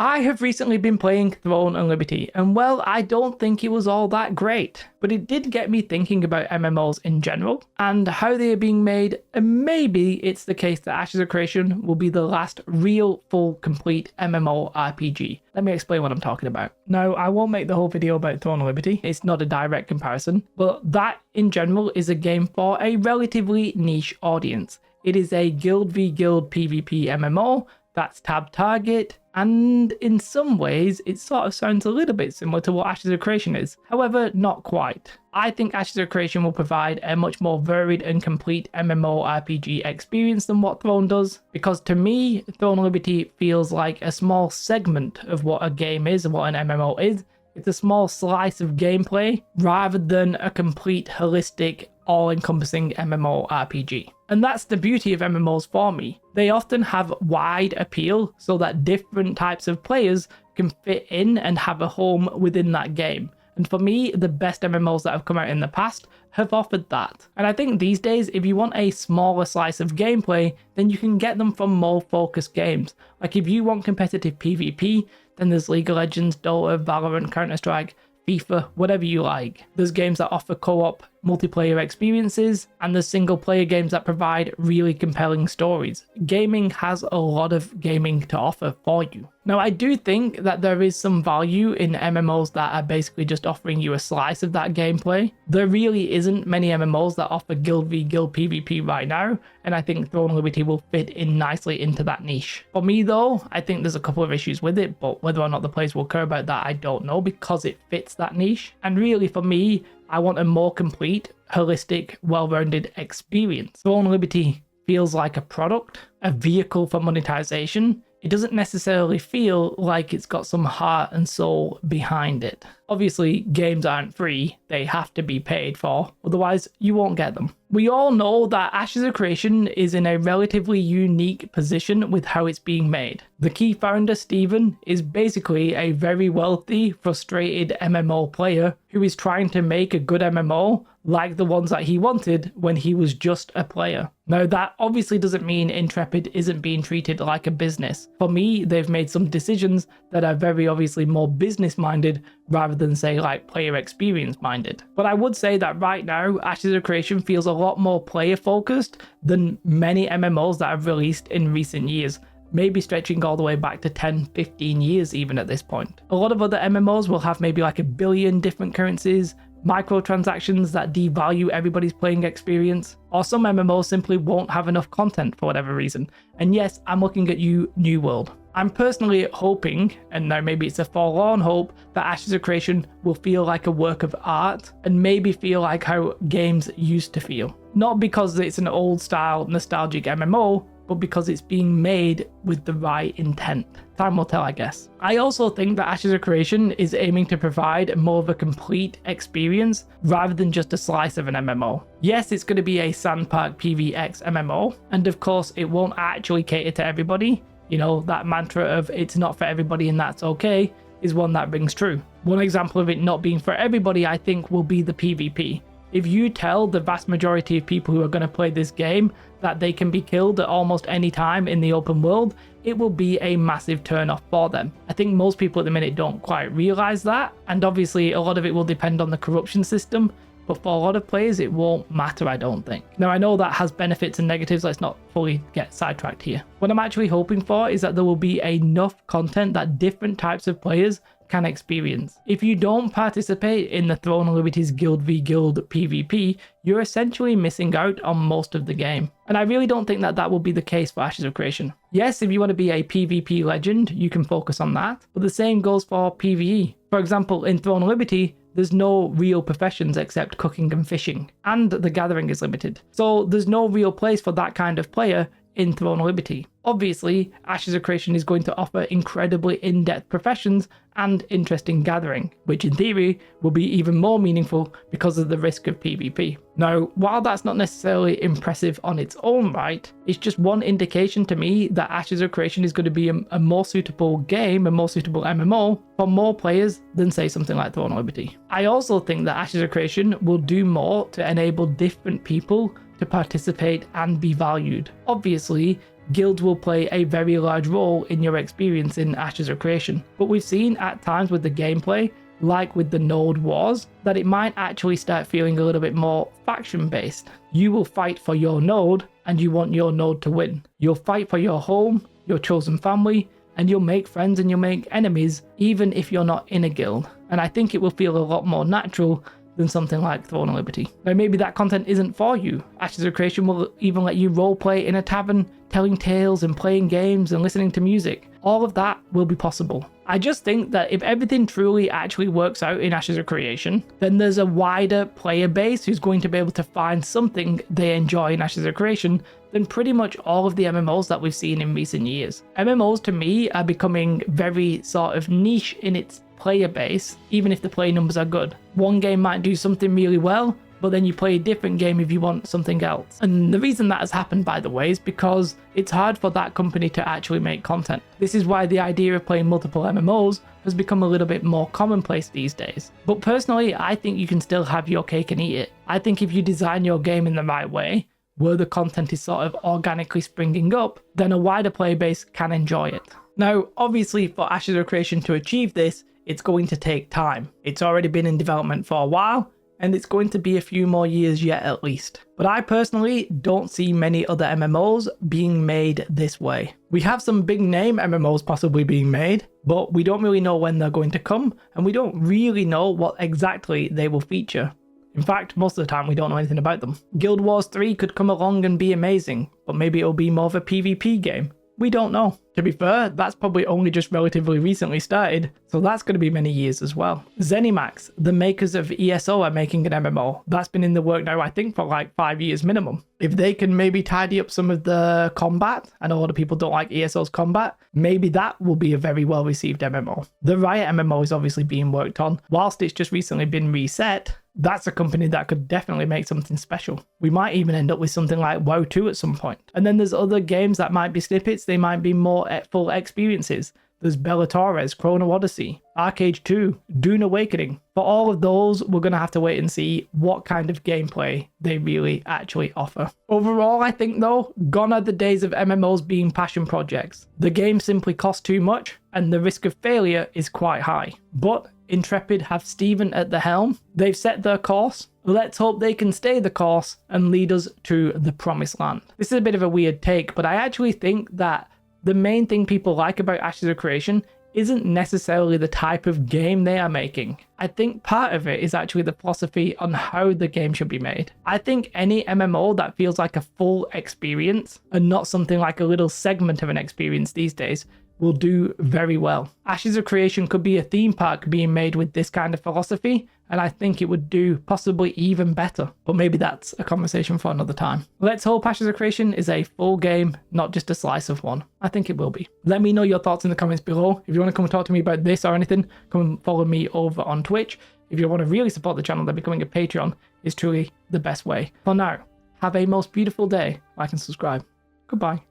I have recently been playing Throne and Liberty, and well, I don't think it was all that great, but it did get me thinking about MMOs in general, and how they are being made, and maybe it's the case that Ashes of Creation will be the last real, full, complete MMORPG. Let me explain what I'm talking about. Now, I won't make the whole video about Throne and Liberty, it's not a direct comparison, but that in general is a game for a relatively niche audience. It is a guild v guild PvP MMO that's tab target, and in some ways it sort of sounds a little bit similar to what Ashes of Creation is. However, not quite. I think Ashes of Creation will provide a much more varied and complete MMORPG experience than what Throne does, because to me, Throne and Liberty feels like a small segment of what a game is and what an MMO is. It's a small slice of gameplay rather than a complete, holistic, all-encompassing MMORPG. And that's the beauty of MMOs for me. They often have wide appeal so that different types of players can fit in and have a home within that game. And for me, the best MMOs that have come out in the past have offered that. And I think these days, if you want a smaller slice of gameplay, then you can get them from more focused games. Like if you want competitive PvP, then there's League of Legends, Dota, Valorant, Counter-Strike, FIFA, whatever you like. There's games that offer co-op multiplayer experiences, and there's single player games that provide really compelling stories. Gaming has a lot of gaming to offer for you. Now, I do think that there is some value in MMOs that are basically just offering you a slice of that gameplay. There really isn't many MMOs that offer guild v guild PvP right now, and I think Throne and Liberty will fit in nicely into that niche. For me though, I think there's a couple of issues with it, but whether or not the players will care about that, I don't know, because it fits that niche. And really for me, I want a more complete, holistic, well-rounded experience. Throne and Liberty feels like a product, a vehicle for monetization. It doesn't necessarily feel like it's got some heart and soul behind it. Obviously, games aren't free, they have to be paid for, otherwise you won't get them. We all know that Ashes of Creation is in a relatively unique position with how it's being made. The key founder, Steven, is basically a very wealthy, frustrated MMO player who is trying to make a good MMO like the ones that he wanted when he was just a player. Now, that obviously doesn't mean Intrepid isn't being treated like a business. For me, they've made some decisions that are very obviously more business-minded rather than say like player experience minded. But I would say that right now, Ashes of Creation feels a lot more player focused than many MMOs that have released in recent years. Maybe stretching all the way back to 10, 15 years even at this point. A lot of other MMOs will have maybe like 1 billion different currencies, microtransactions that devalue everybody's playing experience, or some MMOs simply won't have enough content for whatever reason. And yes, I'm looking at you, New World. I'm personally hoping, and now maybe it's a forlorn hope, that Ashes of Creation will feel like a work of art and maybe feel like how games used to feel. Not because it's an old style nostalgic MMO, but because it's being made with the right intent. Time will tell, I guess. I also think that Ashes of Creation is aiming to provide more of a complete experience rather than just a slice of an MMO. Yes, it's going to be a Sandpark PvX MMO, and of course it won't actually cater to everybody. You know, that mantra of it's not for everybody and that's okay is one that rings true. One example of it not being for everybody, I think, will be the PvP. If you tell the vast majority of people who are going to play this game that they can be killed at almost any time in the open world, it will be a massive turn-off for them. I think most people at the minute don't quite realize that, and obviously a lot of it will depend on the corruption system, but for a lot of players it won't matter, I don't think. Now, I know that has benefits and negatives, let's not fully get sidetracked here. What I'm actually hoping for is that there will be enough content that different types of players can experience. If you don't participate in the Throne and Liberty's guild v guild PvP, you're essentially missing out on most of the game. And I really don't think that that will be the case for Ashes of Creation. Yes, if you want to be a PvP legend, you can focus on that, but the same goes for PvE. For example, in Throne and Liberty, there's no real professions except cooking and fishing, and the gathering is limited. So there's no real place for that kind of player in Throne and Liberty. Obviously, Ashes of Creation is going to offer incredibly in-depth professions and interesting gathering, which in theory will be even more meaningful because of the risk of PvP. Now, while that's not necessarily impressive on its own right, it's just one indication to me that Ashes of Creation is going to be a more suitable game, a more suitable MMO for more players than say something like Throne and Liberty. I also think that Ashes of Creation will do more to enable different people to participate and be valued. Obviously, guilds will play a very large role in your experience in Ashes of Creation. But we've seen at times with the gameplay, like with the node wars, that it might actually start feeling a little bit more faction based. You will fight for your node and you want your node to win. You'll fight for your home, your chosen family, and you'll make friends and you'll make enemies even if you're not in a guild. And I think it will feel a lot more natural than something like Throne of Liberty. Now maybe that content isn't for you. Ashes of Creation will even let you roleplay in a tavern, telling tales and playing games and listening to music. All of that will be possible. I just think that if everything truly actually works out in Ashes of Creation, then there's a wider player base who's going to be able to find something they enjoy in Ashes of Creation than pretty much all of the MMOs that we've seen in recent years. MMOs to me are becoming very sort of niche in its player base, even if the play numbers are good. One game might do something really well, but then you play a different game if you want something else. And the reason that has happened, by the way, is because it's hard for that company to actually make content. This is why the idea of playing multiple MMOs has become a little bit more commonplace these days. But personally, I think you can still have your cake and eat it. I think if you design your game in the right way, where the content is sort of organically springing up, then a wider player base can enjoy it. Now, obviously for Ashes of Creation to achieve this, it's going to take time. It's already been in development for a while, and it's going to be a few more years yet at least. But I personally don't see many other MMOs being made this way. We have some big name MMOs possibly being made, but we don't really know when they're going to come, and we don't really know what exactly they will feature. In fact, most of the time we don't know anything about them. Guild Wars 3 could come along and be amazing, but maybe it'll be more of a PvP game. We don't know. To be fair, that's probably only just relatively recently started, so that's going to be many years as well. ZeniMax, the makers of ESO, are making an MMO. That's been in the work now, I think, for like 5 years minimum. If they can maybe tidy up some of the combat, and a lot of people don't like ESO's combat, maybe that will be a very well received MMO. The Riot MMO is obviously being worked on. Whilst it's just recently been reset, that's a company that could definitely make something special. We might even end up with something like WoW 2 at some point. And then there's other games that might be snippets, they might be more full experiences. There's Bellator's, Chrono Odyssey, Arcade 2, Dune Awakening. For all of those, we're going to have to wait and see what kind of gameplay they really actually offer. Overall, I think though, gone are the days of MMOs being passion projects. The game simply costs too much, and the risk of failure is quite high. But Intrepid have Steven at the helm. They've set their course. Let's hope they can stay the course and lead us to the promised land. This is a bit of a weird take, but I actually think that the main thing people like about Ashes of Creation isn't necessarily the type of game they are making. I think part of it is actually the philosophy on how the game should be made. I think any MMO that feels like a full experience and not something like a little segment of an experience these days will do very well. Ashes of Creation could be a theme park being made with this kind of philosophy, and I think it would do possibly even better. But maybe that's a conversation for another time. Let's hope Ashes of Creation is a full game, not just a slice of one. I think it will be. Let me know your thoughts in the comments below. If you want to come and talk to me about this or anything, come and follow me over on Twitch. If you want to really support the channel, then becoming a Patreon is truly the best way. For now, have a most beautiful day. Like and subscribe. Goodbye.